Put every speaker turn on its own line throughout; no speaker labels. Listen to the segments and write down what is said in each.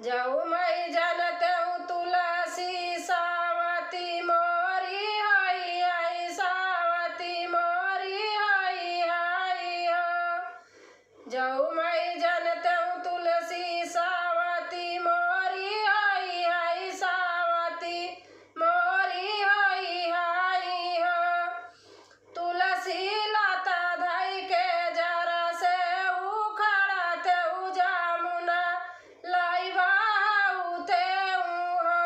जाऊ मैं जानते हूँ तुलसी सावती मोरी हाई हाई सावती मोरी हाई हाई हो। जाऊ मैं जानते हूँ तुलसी सावती मोरी हाई हाई सावती मोरी हाई हाई हो। तुलसी लाता धाई के जरा से उखड़ते जामुना लाई बाउते हो।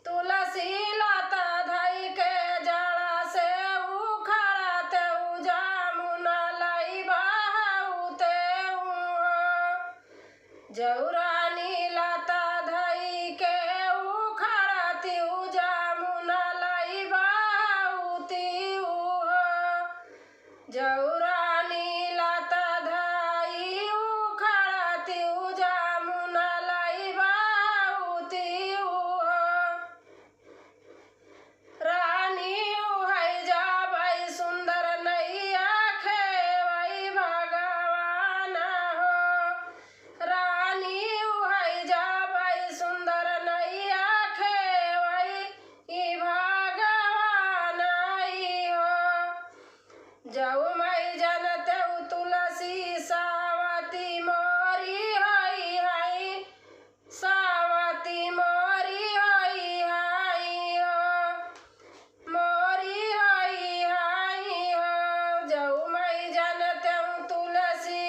तुलसी लाता धाई के जरा से उखड़ते जामुना लाई बाउते हो। जौरानी लाता धाई के उखड़ती जामुना लाई बाउती हो। जौरानी लाता धाई उखड़ती जामुना लाई बाउती हो। रानी है जाबाई सुंदर नैया खेवई भगवान हो। रानी है जाबाई सुंदर नैया खेवई भगवान हो। जाऊ मैं जानते हूँ तुलसी सावती मोरी हाई हाई सावती मोरी हाई हाई हो। मोरी हाई हाई हो। जाऊ मैं जानते हूँ तुलसी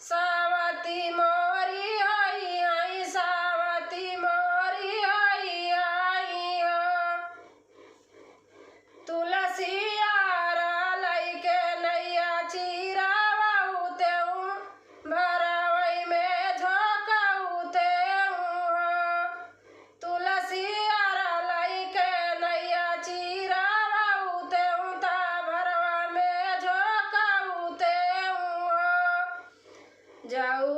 सावती मोरी हाई हाई सावती मोरी हाई हाई हो। तुलसी यारा लैके नैया चीरा बहुते भरवई में झोंकते हो। तुलसी यारा लैके नैया चीरा बहुते ता भरवा में झोंकते हो। जाऊ